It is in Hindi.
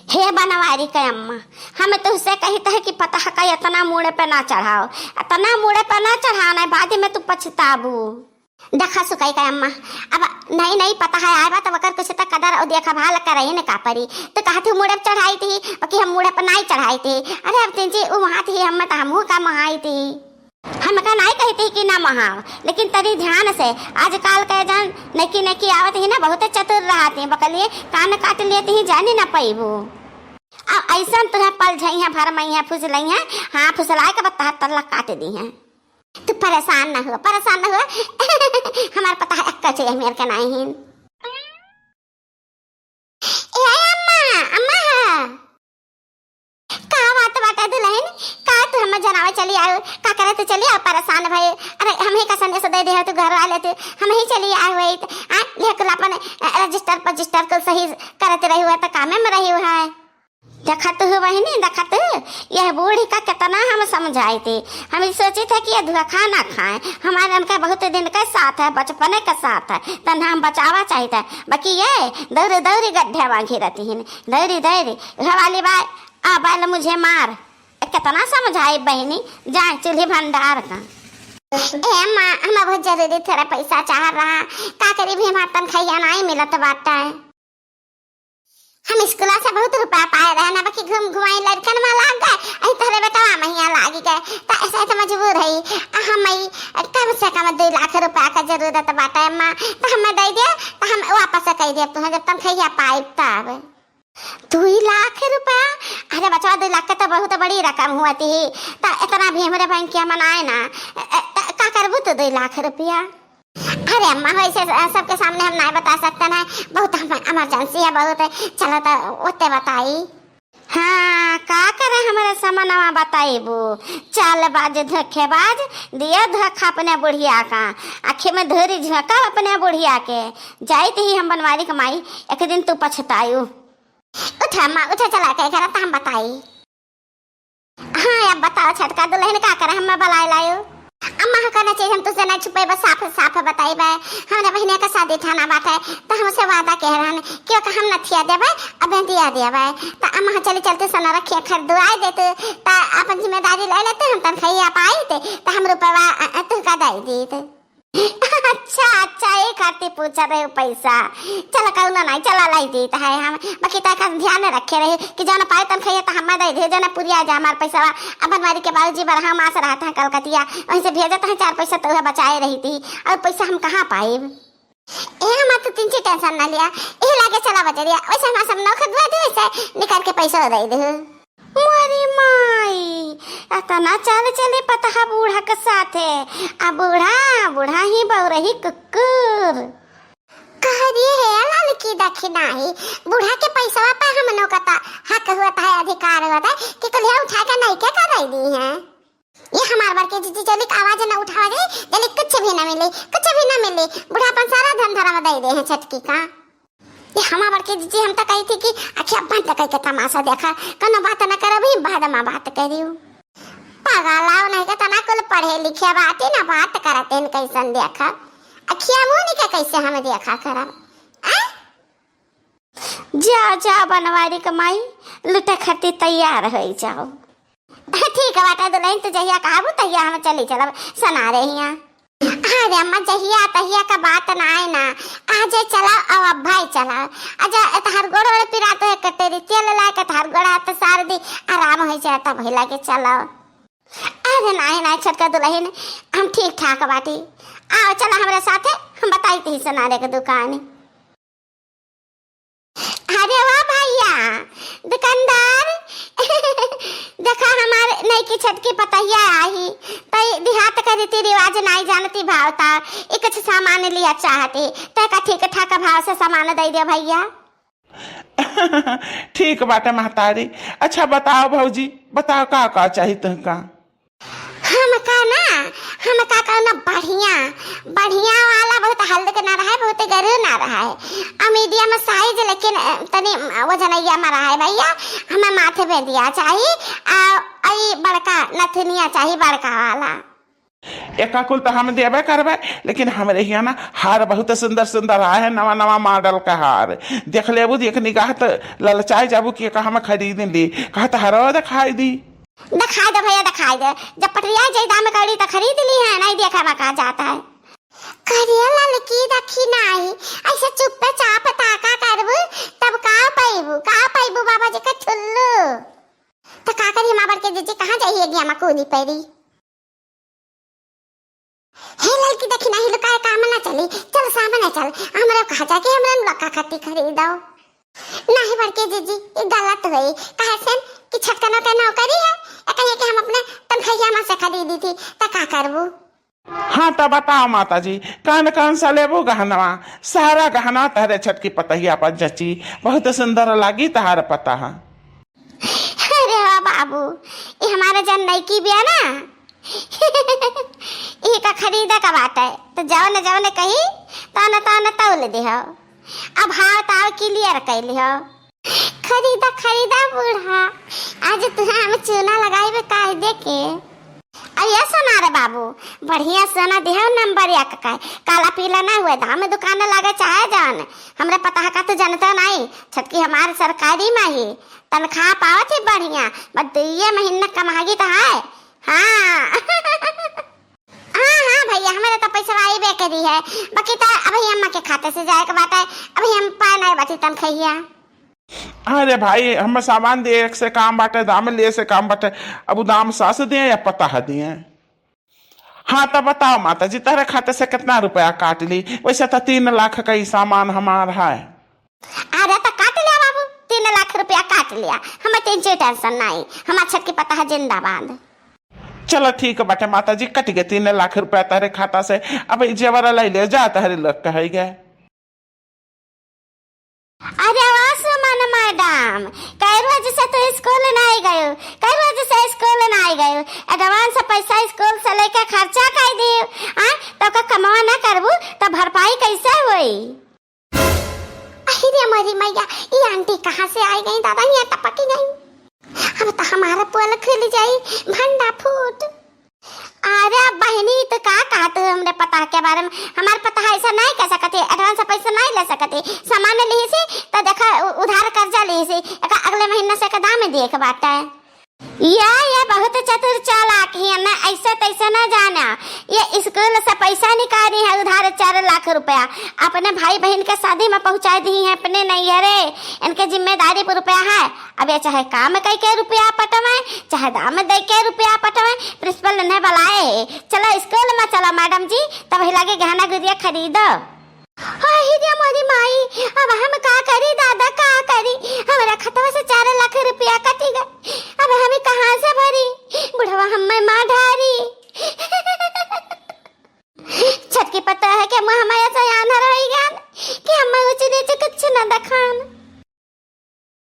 हे बनवारी के अम्मा, हमें तो उससे कहते है कि पता है का इतना मुड़े पे ना चढ़ाओ, इतना मुड़े पे ना चढ़ाना है, बाद में तू पछताबू। देखा सुकाई का अम्मा, अब नहीं नहीं पता है आए बात वकर कुछ तक कदर और देखा भाल कर रही ने का परी तो कहा तू मुड़े पे चढ़ाई थी बाकी हम मुड़े पे नहीं चढ़ाई थी। अरे अब तीन जी वहाँ थी हम तो हमहू का महाई थी, हम का नहीं कहती कि ना महाव, लेकिन तरी ध्यान से आजकल के जन नकी नकी आवत ही ना बहुत चतुर रहती बकलिए कान काट लेती ही जानी ना पैबू। अब ऐसा तुहे पल झई है भर मई है फुसलई है, हाँ फुसलाए के बता तल्ला काट दी है। तू परेशान ना हो, परेशान ना हो हमारे पता है अक्का चाहिए मेरे का नहीं है। ए अम्मा अम्मा का बात बात दुल्हन का तू हम जनावे चली आयो का करे तू चली आ परेशान भाई। अरे हम ही का संदेश दे दे तू घर वाले तू हम ही चली आए हुए आ लेकर अपन रजिस्टर को सही करते रही हुआ तो कामे में रही हुआ है। देखत हो बहनी देखत यह बूढ़ी का कितना हम समझाए थे, हम सोचे थे कि ये धोखा ना खाए, हमारे उनका बहुत दिन का साथ है, बचपने का साथ है, तन हम बचावा चाहिए बाकी ये दौरी दौरी गड्ढे वाघी रहती है दौरी दौरी वाली बाय आ बैल मुझे मार कितना समझाए बहनी जाए चूल्हे भंडार का। ए माँ हमें बहुत जरूरी थोड़ा पैसा चाह रहा का करी भी हमारा तनख्वाह नहीं मिलत बाटा है, हम स्कूल से बहुत रुपया पाए रहे ना बाकी घूम घुमाई लड़कन में लाग गए अही तोरे बेटवा महिया लागी गए तो ऐसा तो मजबूर है हम कम से कम 2 लाख रुपया का जरूरत बाटा है माँ तो हमें दे दिया तो हम वापस कह दिया तुम्हें जब तनख्वाह पाई तब 2 लाख रुपया। अरे बचवा 2 लाख का तो बहुत बड़ी रकम हुआ थी तो इतना भी हमारे बैंक के मनाए ना का करबू तो 2 लाख रुपया। अरे अम्मा वैसे सबके सामने हम नहीं बता सकते ना, बहुत इमरजेंसी है बहुत है, चलो तो उतने बताई। हाँ का करे हमारे सामनवा बताइबू चाल बाज धोखेबाज दिया धोखा अपने बुढ़िया का आखिर में धोरी झोंका अपने बुढ़िया के जाती ही हम बनवारी कमाई एक दिन तू पछतायू। उठा अम्मा उठा चला के करा तो हम बताई। हाँ अब बताओ छटका दुल्हन का करे हम बलाई लायू। अम्मा कहना चाहिए हम तुझसे नहीं छुपे बस साफ साफ बताई बे हमने बहने का शादी थाना बात है तो हमसे वादा कह रहा है क्यों कि हम नथिया देबे अब दिया देबे तो अम्मा चले चलते सोना रखिए खरीदवाई देते तो अपन जिम्मेदारी ले लेते हम तनख्वाह पाई थे तो हम रुपया तुका दे दी। अच्छा अच्छा ये खाती पूछा रहे हो पैसा चला कहना नहीं चला लाई दी है हम बाकी तक ध्यान रखे रहे कि जो ना पाए तनख्वाह तो हम दे दे जो ना पूरी आ जा हमारे पैसा अपन बारी के बाबूजी बरहा मास रहा था कलकतिया वहीं से भेजा था 4 पैसा तो बचाए रही थी और पैसा हम कहाँ पाए। ए हम तो 3 टेंशन ना लिया ये लागे चला बचा दिया वैसे हम सब नौखत दे वैसे निकाल के पैसा दे दे। मारी माई इतना चल चले पता बूढ़ा के साथ है आ बूढ़ा बूढ़ा ही बहुरही कुकुर कह रही है लाल की दक्षिणा ही बूढ़ा के पैसा पे हम नौकता हक हुआ है अधिकार हुआ है कि कल उठा के नहीं क्या कर रही दी है ये हमारे बार के जी जल्दी आवाज ना उठा दे जल्दी कुछ भी ना मिले बूढ़ा अपन सारा धन धरा दे दे हैं छटकी का। ये हमारे बार के जी हम तो कही थी कि अच्छा बंद कह के तमाशा देखा कनो बात ना कर भी बाद में बात करी पागलाओ नहीं का तना कुल पढ़े लिखे बात ना बात करते न कैसन देखा अखिया मुंह नहीं का कैसे हमें देखा करब जा जा बनवारी कमाई लुटे खटी तैयार हो जाओ। ठीक है बाटा दुल्हन तो जहिया कहबू तहिया हम चली चलब सना रही हैं। अरे अम्मा जहिया तहिया का बात ना आए ना आज चला अब भाई चला आजा तहार गोड़ वाले पिरा तो कटेरी तेल ला के तहार गोड़ हाथ सार दी आराम हो जाता भइला के चलो। अरे नहीं छटका दुल्हन हम ठीक ठाक बाटी आओ चला हमारे साथ हम बताई थी सनारे के दुकान। अरे वाह भैया दुकानदार देखा हमारे नई की छटकी पतैया आई तो देहात का रीति रिवाज नहीं जानती भावता एक कुछ सामान लिया चाहती तो का ठीक ठाक भाव से सामान दे दे भैया। ठीक बाटे महतारी। अच्छा बताओ भौजी बताओ का चाहिए तुमका। हम का कहना बढ़िया वाला बहुत हल्द ना रहा है बहुत गरू ना रहा है मीडियम साइज लेकिन तनी वजनैया में रहा है भैया हमें माथे पे दिया चाहिए आई बड़का नथनिया चाहिए बड़का वाला। एका कुल तो हम देवे करबे, लेकिन हमारे यहाँ ना हार बहुत सुंदर सुंदर आए है, नवा नवा मॉडल का हार। देख लेबू एक निगाह तो ललचाई जाबू कि हम खरीद ली, कहा तो हरो दिखाई दी। दिखाई दे भैया दिखाई दे, जब पटरिया जाई दाम कौड़ी तो खरीद ली है, नहीं देखा में कहा जाता है। करिया लड़की देखी नहीं, ऐसे चुप्पे चाप ताका करबू तब का पैबू बाबा जी का ठुल्लू। तो का करी मां बर के जीजी कहां जाइएगी हम कोनी पैरी। हे लड़की देखी नहीं लुकाए काम ना चली, चल सामने चल, हमरा कहा जाके हमरा लका खट्टी खरीदो। नहीं बड़के जीजी ये गलत हुई, कहे से कि छटकना का नौकरी है, कहे कि हम अपने तनखैया में से खरीदी थी, तो का करबू। हाँ तो बताओ माता जी, कौन कौन सा लेबू गहनवा? सारा गहना तहरे छटकी पतहिया पर जची, बहुत सुंदर लगी तहार पता है। अरे वाह बाबू, ये हमारा जन नहीं की बिया ना ये का खरीदा का बात है, तो जाओ न कही तो न तौल दे हो, अब हाँ ताव क्लियर कैली हो। खरीदा बूढ़ा, आज तुहा हम चूना लगाई बे कायदे के। अरे सोना रे बाबू, बढ़िया सोना देहो नंबर एक का, काला पीला ना हुए, दाम में दुकान लगे चाहे जान, हमरे पता का तो जानता नहीं। छटकी हमारे सरकारी में ही तनख्वाह पावत है बढ़िया, बस ये महीना कमागी तो है। हाँ हाँ भैया, हमारे तो पैसा आई बे करी है, बाकी तो अभी अम्मा के खाते से जाए के बात है, अभी हम पाए नहीं बाती तनखैया। अरे भाई हम सामान दे से काम बाटे, दाम ले से काम बाटे, अब दाम सास दिए या पता दिए? हाँ तो बताओ माता जी, तेरे खाते से कितना रुपया काट ली? वैसे तो 3 लाख का ही सामान हमारा है। अरे तो काट लिया बाबू, 3 लाख रुपया काट लिया, हमें टेंशन नहीं, हमारा छटकी पता है जिंदाबाद। चलो ठीक बाटे माता जी, कट गए 3 लाख रुपया तेरे खाता से, अब जेवर ले ले जा, तहरे लोग कहे गए। अरे सुमन मैडम, कई रोज से तो स्कूल नहीं गयो, कई रोज से स्कूल नहीं गयो, एडवांस पैसा स्कूल से लेके खर्चा कर दियो, तो का कमावा ना करबू तो भरपाई कैसे होई? अरे मेरी मैया, ये आंटी कहाँ से आई गई दादा, यहाँ टपकी गई, अब तो हमारा पोल खुल जाई, भंडा फूट। अरे बहनी तो का कहते हमरे पता के बारे में, हमारे पता है ऐसा नहीं कह सकते, एडवांस पैसा नहीं ले सकते, सामान ली से तो देखा उधार कर्जा ली से अगले महीना से का दाम दिए के बात है। ये बहुत चतुर चालाक है ना, ऐसा तैसा ना जाना, ये स्कूल से पैसा निकाली है उधार 4 लाख रुपया, अपने भाई बहन के शादी में पहुंचा दी है, अपने नहीं है रे, इनके जिम्मेदारी पर रुपया है। अब ये चाहे काम कई के रुपया पटवाए, चाहे दाम दे के रुपया पटवाए, प्रिंसिपल ने बुलाए चलो स्कूल में, चलो मैडम जी तब लगे गहना गुड़िया खरीदो। मोरी माई, अब हम का करी दादा, का करी, हमारा खतवा से 4 लाख रुपया कटी गए, अब हमें कहाँ से भरी, बुढ़वा हमें माँ ढारी छटकी पता है कि हमारे से